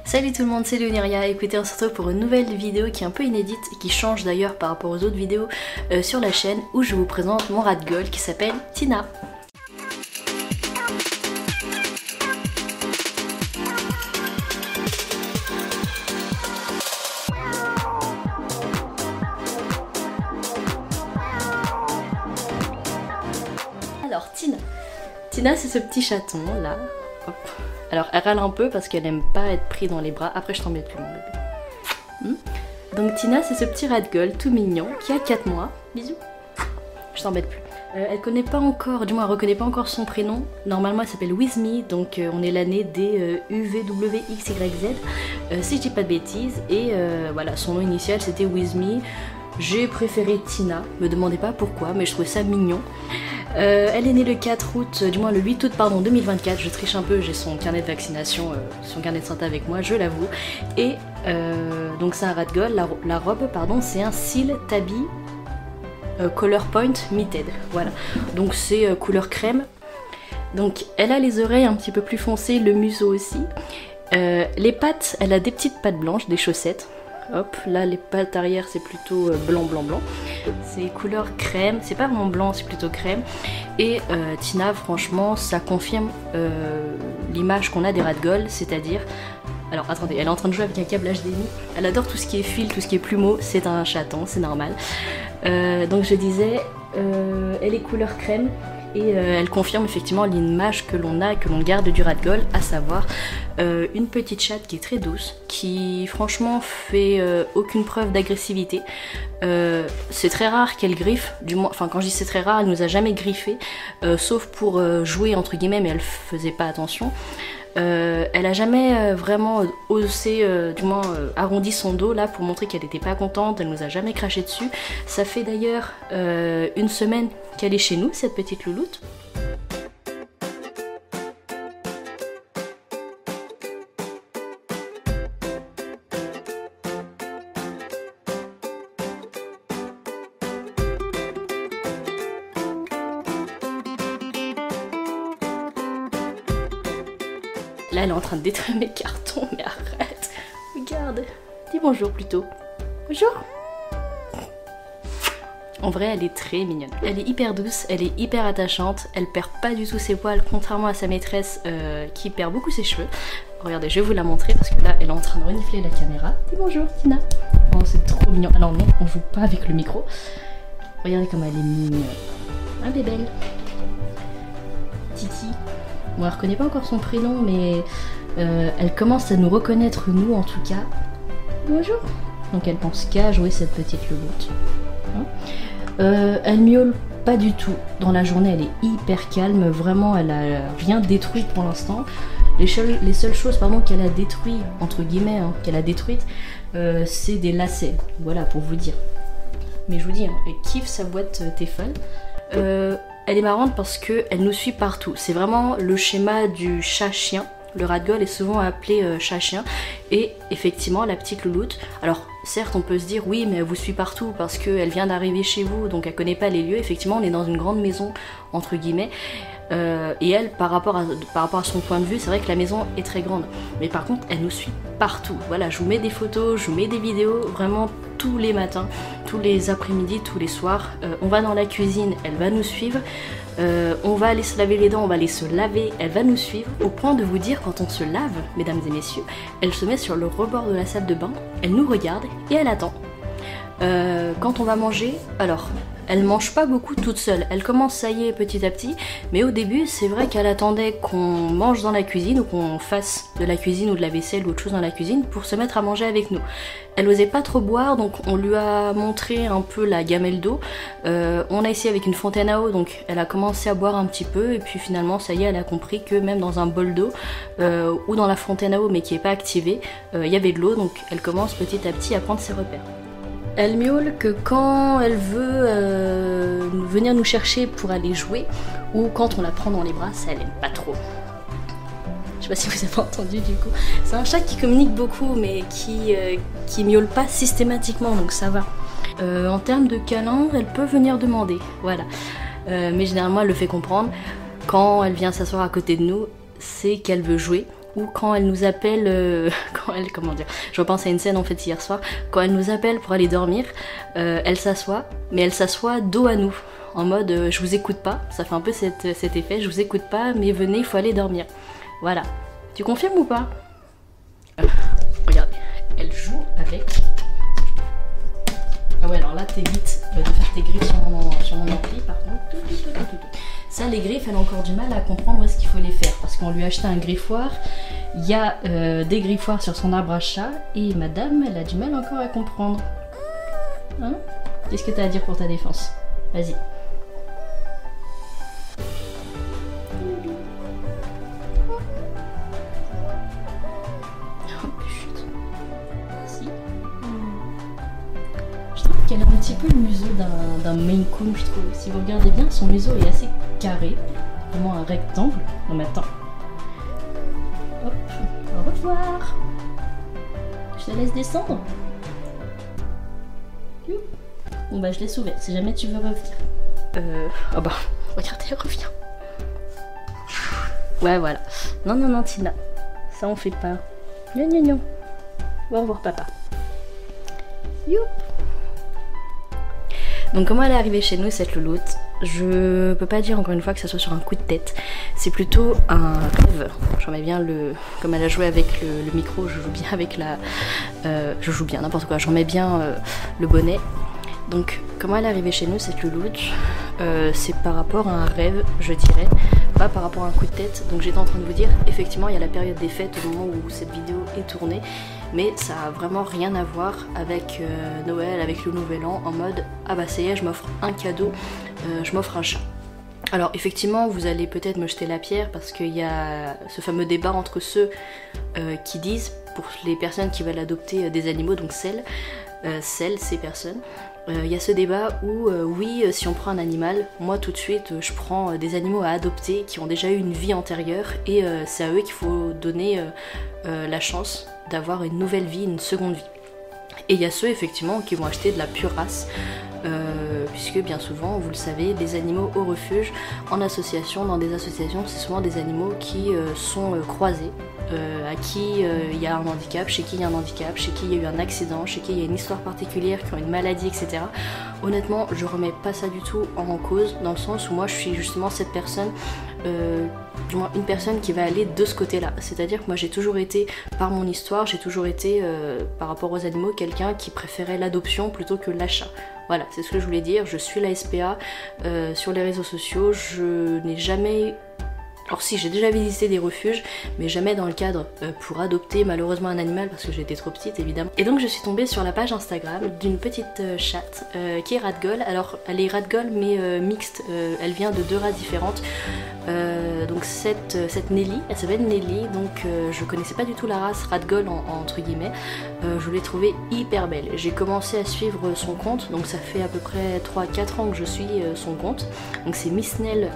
Salut tout le monde, c'est Léonéria. Écoutez, on se retrouve pour une nouvelle vidéo qui est un peu inédite et qui change d'ailleurs par rapport aux autres vidéos sur la chaîne où je vous présente mon ragdoll qui s'appelle Tina. Alors Tina c'est ce petit chaton là. Hop. Alors elle râle un peu parce qu'elle aime pas être prise dans les bras. Après je t'embête plus mon bébé. Donc Tina c'est ce petit ragdoll tout mignon qui a 4 mois. Bisous. Je t'embête plus. Elle connaît pas encore, du moins elle reconnaît pas encore son prénom. Normalement elle s'appelle Wizme, donc on est l'année des UVWXYZ, si je dis pas de bêtises. Et voilà, son nom initial c'était Wizme. J'ai préféré Tina, me demandez pas pourquoi, mais je trouvais ça mignon. Elle est née le 4 août, du moins le 8 août pardon 2024, je triche un peu, j'ai son carnet de vaccination, son carnet de santé avec moi, je l'avoue. Et donc c'est un ragdoll, la robe pardon, c'est un Seal Tabby Color Point Mitted, voilà. Donc c'est couleur crème. Donc elle a les oreilles un petit peu plus foncées, le museau aussi. Les pattes, elle a des petites pattes blanches, des chaussettes. Hop, là les pattes arrière c'est plutôt blanc. C'est couleur crème, c'est pas vraiment blanc, c'est plutôt crème. Et Tina, franchement, ça confirme l'image qu'on a des ragdolls, c'est-à-dire... Alors attendez, elle est en train de jouer avec un câble HDMI. Elle adore tout ce qui est fil, tout ce qui est plumeau, c'est un chaton, c'est normal. Donc je disais, elle est couleur crème. Et elle confirme effectivement l'image que l'on a et que l'on garde du ragdoll, à savoir une petite chatte qui est très douce, qui franchement fait aucune preuve d'agressivité. C'est très rare qu'elle griffe, du moins, enfin quand je dis c'est très rare, elle nous a jamais griffé, sauf pour jouer entre guillemets, mais elle faisait pas attention. Elle a jamais vraiment osé, du moins arrondi son dos là pour montrer qu'elle n'était pas contente, elle nous a jamais craché dessus. Ça fait d'ailleurs une semaine qu'elle est chez nous, cette petite louloute. Là, elle est en train de détruire mes cartons, mais arrête. Regarde. Dis bonjour plutôt. Bonjour. En vrai, elle est très mignonne. Elle est hyper douce, elle est hyper attachante. Elle perd pas du tout ses poils, contrairement à sa maîtresse qui perd beaucoup ses cheveux. Regardez, je vais vous la montrer parce que là, elle est en train de renifler la caméra. Dis bonjour, Tina. Oh, c'est trop mignon. Alors non, on joue pas avec le micro. Regardez comme elle est mignonne. Ah, bébelle. Titi. Bon, elle reconnaît pas encore son prénom, mais elle commence à nous reconnaître, nous en tout cas. Bonjour. Donc elle pense qu'à jouer cette petite louloute. Elle miaule pas du tout. Dans la journée, elle est hyper calme. Vraiment, elle a rien détruit pour l'instant. Les seules choses qu'elle a détruit, entre guillemets, qu'elle a détruites, c'est des lacets. Voilà, pour vous dire. Mais je vous dis, elle kiffe sa boîte Tefal. Elle est marrante parce qu'elle nous suit partout. C'est vraiment le schéma du chat-chien. Le ragdoll est souvent appelé chat-chien. Et effectivement, la petite louloute. Alors, certes, on peut se dire, oui, mais elle vous suit partout parce qu'elle vient d'arriver chez vous, donc elle connaît pas les lieux. Effectivement, on est dans une grande maison, entre guillemets. Et elle, par rapport à son point de vue, c'est vrai que la maison est très grande. Mais par contre, elle nous suit partout. Voilà, je vous mets des photos, je vous mets des vidéos, vraiment tous les matins, tous les après-midi, tous les soirs. On va dans la cuisine, elle va nous suivre. On va aller se laver les dents, on va aller se laver, elle va nous suivre. Au point de vous dire, quand on se lave, mesdames et messieurs, elle se met sur le rebord de la salle de bain, elle nous regarde et elle attend. Quand on va manger, alors... Elle mange pas beaucoup toute seule, elle commence ça y est petit à petit, mais au début c'est vrai qu'elle attendait qu'on mange dans la cuisine ou qu'on fasse de la cuisine ou de la vaisselle ou autre chose dans la cuisine pour se mettre à manger avec nous. Elle osait pas trop boire, donc on lui a montré un peu la gamelle d'eau. On a essayé avec une fontaine à eau, donc elle a commencé à boire un petit peu et puis finalement ça y est, elle a compris que même dans un bol d'eau ou dans la fontaine à eau mais qui est pas activée, il y avait de l'eau, donc elle commence petit à petit à prendre ses repères. Elle miaule que quand elle veut venir nous chercher pour aller jouer ou quand on la prend dans les bras, ça elle aime pas trop. Je sais pas si vous avez entendu du coup. C'est un chat qui communique beaucoup mais qui miaule pas systématiquement, donc ça va. En termes de câlin, elle peut venir demander, voilà. Mais généralement elle le fait comprendre. Quand elle vient s'asseoir à côté de nous, c'est qu'elle veut jouer. où quand elle nous appelle, comment dire, je repense à une scène en fait hier soir, quand elle nous appelle pour aller dormir, elle s'assoit, mais elle s'assoit dos à nous, en mode je vous écoute pas, ça fait un peu cet effet, je vous écoute pas, mais venez, il faut aller dormir. Voilà. Tu confirmes ou pas? Regardez, elle joue avec... Ah ouais, alors là t'évites de faire tes griffes sur mon ampli, par contre. Ça, les griffes, elle a encore du mal à comprendre où est-ce qu'il faut les faire, parce qu'on lui a acheté un griffoir, il y a des griffoirs sur son arbre à chat, et madame, elle a du mal encore à comprendre. Hein? Qu'est-ce que t'as à dire pour ta défense? Vas-y. Elle a un petit peu le museau d'un Maine Coon, je trouve. Si vous regardez bien, son museau est assez carré, vraiment un rectangle. Non mais attends. Hop, au revoir. Je te laisse descendre. Bon bah je l'ai sauvé, si jamais tu veux revenir. Oh bah, regardez, elle revient. Ouais voilà. Non non non Tina, ça on fait pas. Non non non. Au revoir papa. Youp. Donc comment elle est arrivée chez nous cette louloute? Je peux pas dire encore une fois que ça soit sur un coup de tête. C'est plutôt un rêve. J'en mets bien le... Comme elle a joué avec le micro, je joue bien avec la... je joue bien, n'importe quoi. J'en mets bien le bonnet. Donc comment elle est arrivée chez nous cette louloute? C'est par rapport à un rêve, je dirais. Pas par rapport à un coup de tête. Donc j'étais en train de vous dire, effectivement il y a la période des fêtes au moment où cette vidéo est tournée. Mais ça a vraiment rien à voir avec Noël, avec le Nouvel An, en mode ah bah ça y est, je m'offre un cadeau, je m'offre un chat. Alors effectivement, vous allez peut-être me jeter la pierre parce qu'il y a ce fameux débat entre ceux qui disent, pour les personnes qui veulent adopter des animaux, donc ces personnes, il y a ce débat où oui, si on prend un animal, moi tout de suite je prends des animaux à adopter qui ont déjà eu une vie antérieure et c'est à eux qu'il faut donner la chance d'avoir une nouvelle vie, une seconde vie. Et il y a ceux effectivement qui vont acheter de la pure race, puisque bien souvent, vous le savez, des animaux au refuge, en association, dans des associations, c'est souvent des animaux qui sont croisés, à qui il y a un handicap, chez qui il y a un handicap, chez qui il y a eu un accident, chez qui il y a une histoire particulière, qui ont une maladie, etc. Honnêtement, je remets pas ça du tout en cause, dans le sens où moi je suis justement cette personne, du moins une personne qui va aller de ce côté-là. C'est-à-dire que moi j'ai toujours été, par mon histoire, j'ai toujours été, par rapport aux animaux, quelqu'un qui préférait l'adoption plutôt que l'achat. Voilà, c'est ce que je voulais dire, je suis la SPA sur les réseaux sociaux, je n'ai jamais... Alors si, j'ai déjà visité des refuges, mais jamais dans le cadre pour adopter malheureusement un animal parce que j'étais trop petite évidemment. Et donc je suis tombée sur la page Instagram d'une petite chatte qui est ragdoll. Alors elle est ragdoll mais mixte, elle vient de deux races différentes. Donc cette Nelly, elle s'appelle Nelly, donc je connaissais pas du tout la race ragdoll entre guillemets. Je l'ai trouvée hyper belle. J'ai commencé à suivre son compte, donc ça fait à peu près 3-4 ans que je suis son compte. Donc c'est Miss Nell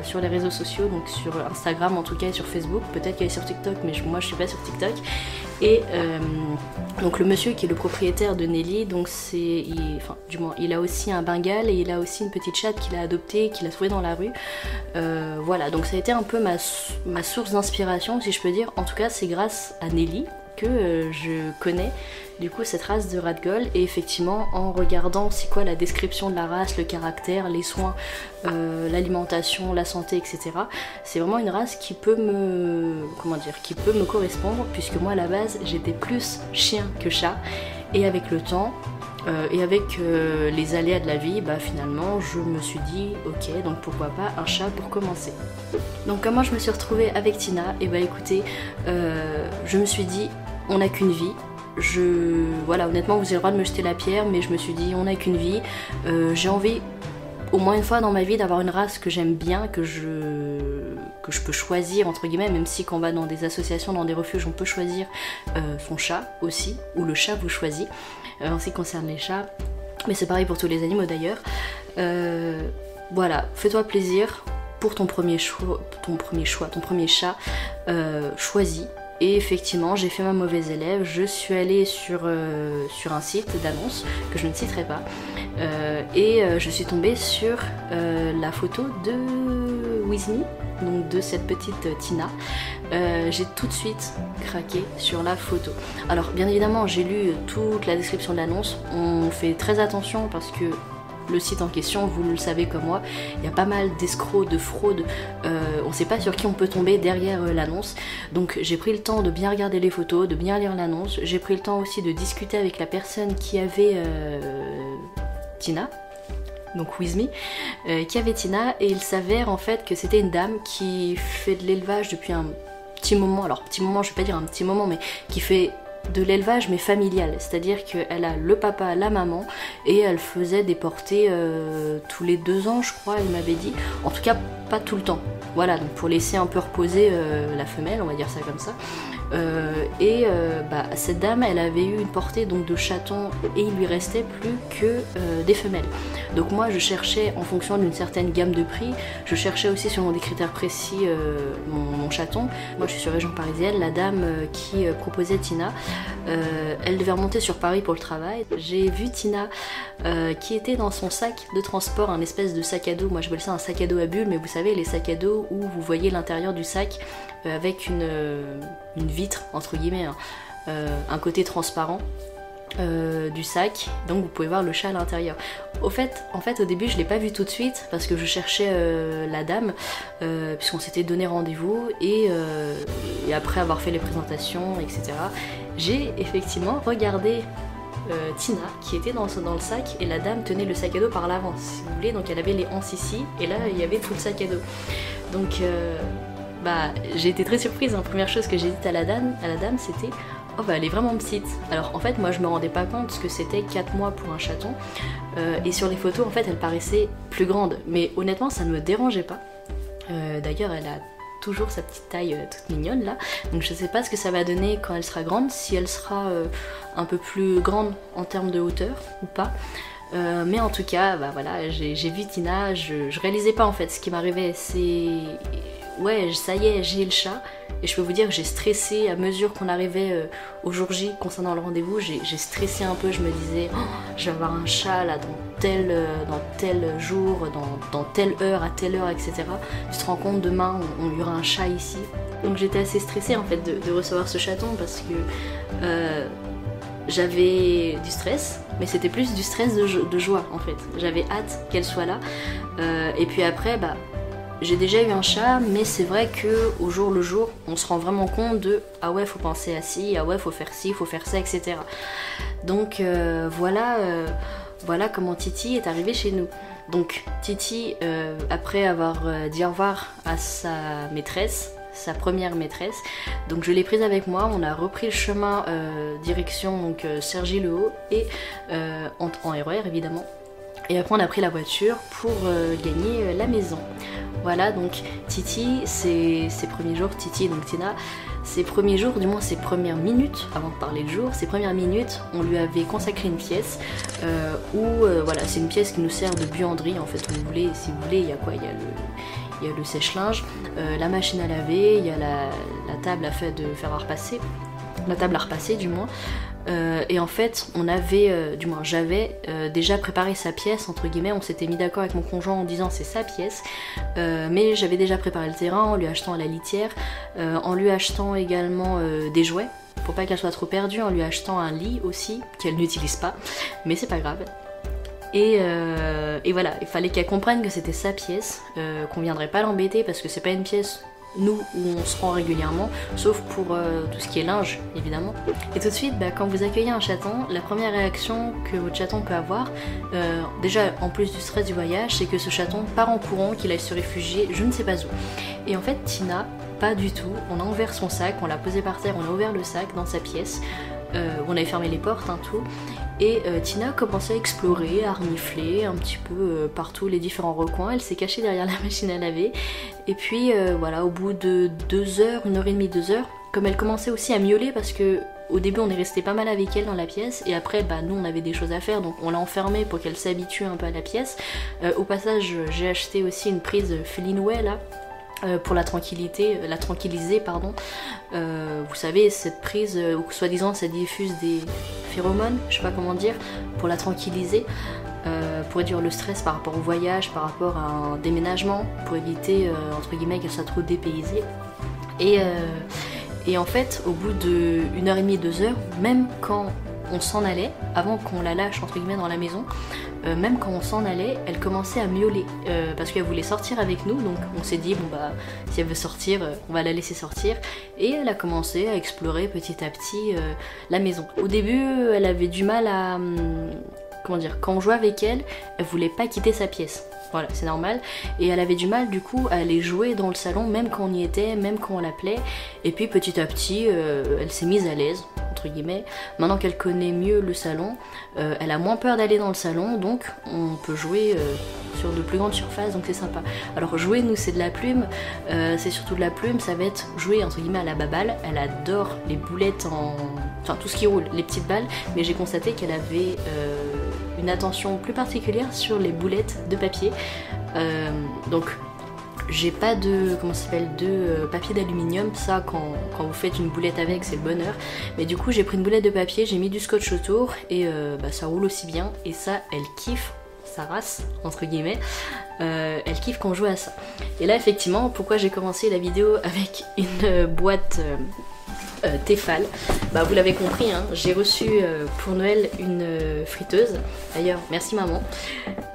sur les réseaux sociaux, donc sur Instagram en tout cas et sur Facebook, peut-être qu'elle est sur TikTok mais moi je suis pas sur TikTok. Et donc le monsieur qui est le propriétaire de Nelly, donc du moins il a aussi un Bengale et il a aussi une petite chatte qu'il a adoptée, qu'il a trouvée dans la rue. Voilà, donc ça a été un peu ma source d'inspiration si je peux dire. En tout cas c'est grâce à Nelly que je connais du coup cette race de ragdoll, et effectivement en regardant c'est quoi la description de la race, le caractère, les soins, l'alimentation, la santé, etc. C'est vraiment une race qui peut me correspondre, puisque moi à la base j'étais plus chien que chat, et avec le temps et avec les aléas de la vie, bah finalement je me suis dit ok, donc pourquoi pas un chat pour commencer. Donc comment je me suis retrouvée avec Tina? Et bah écoutez, je me suis dit on n'a qu'une vie. Voilà, honnêtement vous avez le droit de me jeter la pierre, mais je me suis dit on n'a qu'une vie, j'ai envie au moins une fois dans ma vie d'avoir une race que j'aime bien, que je peux choisir entre guillemets, même si quand on va dans des associations, dans des refuges, on peut choisir son chat aussi, ou le chat vous choisit, en ce qui concerne les chats, mais c'est pareil pour tous les animaux d'ailleurs. Voilà, fais-toi plaisir pour ton premier chat, choisis. Et effectivement, j'ai fait ma mauvaise élève, je suis allée sur un site d'annonce que je ne citerai pas, et je suis tombée sur la photo de With Me, donc de cette petite Tina, j'ai tout de suite craqué sur la photo. Alors bien évidemment j'ai lu toute la description de l'annonce, on fait très attention parce que le site en question, vous le savez comme moi, il y a pas mal d'escrocs, de fraudes, on sait pas sur qui on peut tomber derrière l'annonce. Donc j'ai pris le temps de bien regarder les photos, de bien lire l'annonce, j'ai pris le temps aussi de discuter avec la personne qui avait Tina, donc With Me, qui avait Tina, et il s'avère en fait que c'était une dame qui fait de l'élevage depuis un petit moment, alors petit moment je vais pas dire un petit moment, mais qui fait de l'élevage mais familial, c'est-à-dire qu'elle a le papa, la maman, et elle faisait des portées tous les 2 ans je crois, elle m'avait dit, en tout cas pas tout le temps, voilà, donc pour laisser un peu reposer la femelle, on va dire ça comme ça. Cette dame elle avait eu une portée donc de chatons et il lui restait plus que des femelles. Donc moi je cherchais en fonction d'une certaine gamme de prix, je cherchais aussi selon des critères précis mon chaton. Moi je suis sur région parisienne, la dame qui proposait Tina, elle devait remonter sur Paris pour le travail. J'ai vu Tina qui était dans son sac de transport, un espèce de sac à dos, moi je appelle ça un sac à dos à bulles, mais vous savez les sacs à dos où vous voyez l'intérieur du sac avec une vitre entre guillemets, hein, un côté transparent du sac, donc vous pouvez voir le chat à l'intérieur. En fait au début je l'ai pas vu tout de suite parce que je cherchais la dame puisqu'on s'était donné rendez-vous et après avoir fait les présentations etc, j'ai effectivement regardé Tina qui était dans le sac et la dame tenait le sac à dos par l'avant si vous voulez, donc elle avait les anses ici et là il y avait tout le sac à dos, donc j'ai été très surprise, hein. Première chose que j'ai dit à la dame c'était oh elle est vraiment petite. Alors en fait moi je me rendais pas compte que c'était 4 mois pour un chaton et sur les photos en fait elle paraissait plus grande, mais honnêtement ça ne me dérangeait pas. D'ailleurs elle a toujours sa petite taille toute mignonne là, donc je sais pas ce que ça va donner quand elle sera grande, si elle sera un peu plus grande en termes de hauteur ou pas. Mais en tout cas voilà, j'ai vu Tina, je réalisais pas en fait ce qui m'arrivait, c'est ouais ça y est j'ai le chat, et je peux vous dire que j'ai stressé à mesure qu'on arrivait au jour J concernant le rendez-vous, j'ai stressé un peu, je me disais oh, je vais avoir un chat là dans tel jour, dans telle heure, à telle heure, etc. Tu te rends compte demain on y aura un chat ici, donc j'étais assez stressée en fait de recevoir ce chaton parce que j'avais du stress, mais c'était plus du stress de joie en fait, j'avais hâte qu'elle soit là, et puis après j'ai déjà eu un chat, mais c'est vrai que au jour le jour, on se rend vraiment compte de ah ouais faut penser à ci, ah ouais faut faire ci, faut faire ça, etc. Donc voilà comment Titi est arrivée chez nous. Donc Titi, après avoir dit au revoir à sa maîtresse, sa première maîtresse, donc je l'ai prise avec moi, on a repris le chemin direction donc Cergy-le-Haut et en RER évidemment. Et après on a pris la voiture pour gagner la maison. Voilà, donc Titi, ses premiers jours, Titi, donc Tina, ses premiers jours, du moins ses premières minutes, avant de parler de jour, ses premières minutes, on lui avait consacré une pièce voilà, c'est une pièce qui nous sert de buanderie en fait, si vous voulez, il y a quoi, il y a le sèche-linge, la machine à laver, il y a la table à faire à repasser, la table à repasser du moins. Et en fait on avait, du moins j'avais déjà préparé sa pièce entre guillemets, on s'était mis d'accord avec mon conjoint en disant c'est sa pièce, mais j'avais déjà préparé le terrain en lui achetant la litière, en lui achetant également des jouets pour pas qu'elle soit trop perdue, en lui achetant un lit aussi qu'elle n'utilise pas, mais c'est pas grave. Et voilà, il fallait qu'elle comprenne que c'était sa pièce, qu'on viendrait pas l'embêter parce que c'est pas une pièce nous où on se rend régulièrement, sauf pour tout ce qui est linge évidemment. Et tout de suite quand vous accueillez un chaton, la première réaction que votre chaton peut avoir, déjà en plus du stress du voyage, c'est que ce chaton part en courant, qu'il aille se réfugier je ne sais pas où. Et en fait Tina, pas du tout, on a ouvert son sac, on l'a posé par terre, on a ouvert le sac dans sa pièce, on avait fermé les portes tout, et Tina commençait à explorer, à renifler un petit peu partout les différents recoins, elle s'est cachée derrière la machine à laver, et puis voilà, au bout de 2 heures, 1h30, 2 heures, comme elle commençait aussi à miauler parce que au début on est resté pas mal avec elle dans la pièce, et après nous on avait des choses à faire donc on l'a enfermée pour qu'elle s'habitue un peu à la pièce. Au passage j'ai acheté aussi une prise Felinway là, pour la tranquilliser pardon. Vous savez cette prise où soi-disant ça diffuse des phéromones, je sais pas comment dire, pour la tranquilliser, pour réduire le stress par rapport au voyage, par rapport à un déménagement, pour éviter entre guillemets qu'elle soit trop dépaysée. Et en fait, au bout de 1h30, 2h, même quand on s'en allait, avant qu'on la lâche entre guillemets dans la maison, même quand on s'en allait, elle commençait à miauler parce qu'elle voulait sortir avec nous. Donc on s'est dit bon bah si elle veut sortir, on va la laisser sortir. Et elle a commencé à explorer petit à petit la maison. Au début, elle avait du mal à comment dire, quand on jouait avec elle, elle voulait pas quitter sa pièce. Voilà, c'est normal. Et elle avait du mal du coup à aller jouer dans le salon, même quand on y était, même quand on l'appelait. Et puis petit à petit, elle s'est mise à l'aise, entre guillemets. Maintenant qu'elle connaît mieux le salon, elle a moins peur d'aller dans le salon, donc on peut jouer sur de plus grandes surfaces, donc c'est sympa. Alors jouer, nous c'est de la plume, c'est surtout de la plume, ça va être jouer entre guillemets à la baballe. Elle adore les boulettes enfin tout ce qui roule, les petites balles, mais j'ai constaté qu'elle avait une attention plus particulière sur les boulettes de papier. Donc j'ai pas de, comment ça s'appelle, de papier d'aluminium, ça quand vous faites une boulette avec c'est le bonheur. Mais du coup j'ai pris une boulette de papier, j'ai mis du scotch autour et bah, ça roule aussi bien. Et ça elle kiffe sa race entre guillemets, elle kiffe qu'on joue à ça. Et là effectivement pourquoi j'ai commencé la vidéo avec une boîte Tefal, bah vous l'avez compris hein, j'ai reçu pour Noël une friteuse, d'ailleurs merci maman,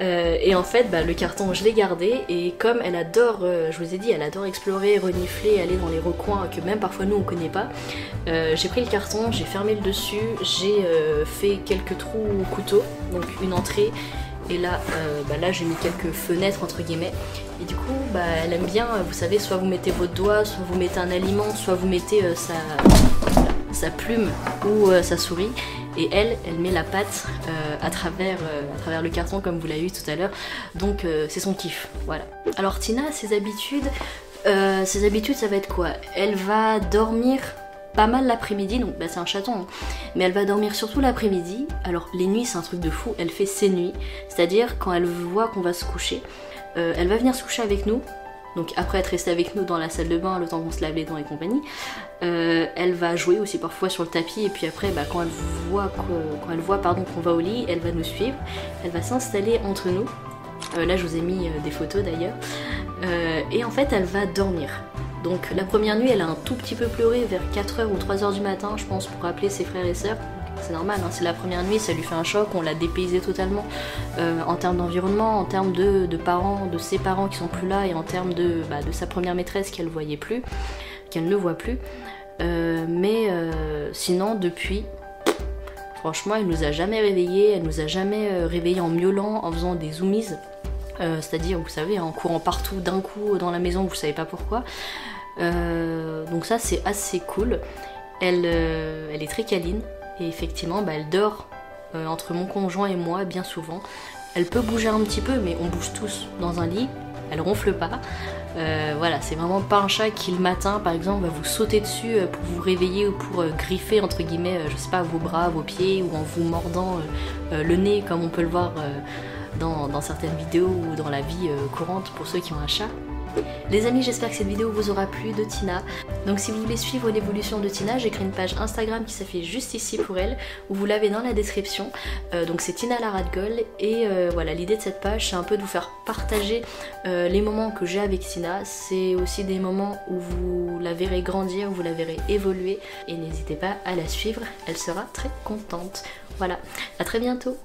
et en fait bah, le carton je l'ai gardé et comme elle adore, je vous ai dit elle adore explorer, renifler, aller dans les recoins que même parfois nous on connaît pas, j'ai pris le carton, j'ai fermé le dessus, j'ai fait quelques trous au couteau, donc une entrée. Et là, bah là j'ai mis quelques fenêtres entre guillemets. Et du coup, bah, elle aime bien, vous savez, soit vous mettez votre doigt, soit vous mettez un aliment, soit vous mettez sa plume ou sa souris. Et elle met la patte à travers le carton comme vous l'avez vu tout à l'heure. Donc c'est son kiff, voilà. Alors Tina, ses habitudes ça va être quoi? Elle va dormir pas mal l'après-midi, donc bah, c'est un chaton, hein. Mais elle va dormir surtout l'après-midi. Alors les nuits c'est un truc de fou, elle fait ses nuits, c'est-à-dire quand elle voit qu'on va se coucher, elle va venir se coucher avec nous, donc après être restée avec nous dans la salle de bain le temps qu'on se lave les dents et compagnie, elle va jouer aussi parfois sur le tapis et puis après bah, quand elle voit qu'on va au lit, elle va nous suivre, elle va s'installer entre nous, là je vous ai mis des photos d'ailleurs, et en fait elle va dormir. Donc la première nuit elle a un tout petit peu pleuré vers 4h ou 3h du matin je pense pour appeler ses frères et sœurs. C'est normal, hein, c'est la première nuit, ça lui fait un choc, on l'a dépaysé totalement en termes d'environnement, en termes de parents, de ses parents qui sont plus là et en termes de sa première maîtresse qu'elle voyait plus, qu'elle ne voit plus. Sinon depuis, franchement elle nous a jamais réveillés, elle nous a jamais réveillés en miaulant, en faisant des zoomies. C'est-à-dire, vous savez, en courant partout d'un coup dans la maison, vous savez pas pourquoi. Donc ça c'est assez cool. Elle est très câline et effectivement bah, elle dort entre mon conjoint et moi bien souvent. Elle peut bouger un petit peu mais on bouge tous dans un lit, elle ronfle pas. Voilà, c'est vraiment pas un chat qui le matin par exemple va vous sauter dessus pour vous réveiller ou pour griffer entre guillemets, je sais pas, vos bras, vos pieds ou en vous mordant le nez comme on peut le voir dans certaines vidéos ou dans la vie courante pour ceux qui ont un chat. Les amis, j'espère que cette vidéo vous aura plu de Tina. Donc si vous voulez suivre l'évolution de Tina, j'ai créé une page Instagram qui s'affiche juste ici pour elle, où vous l'avez dans la description. Donc c'est Tina la Rat Gold et voilà, l'idée de cette page c'est un peu de vous faire partager les moments que j'ai avec Tina. C'est aussi des moments où vous la verrez grandir, où vous la verrez évoluer et n'hésitez pas à la suivre, elle sera très contente. Voilà, à très bientôt.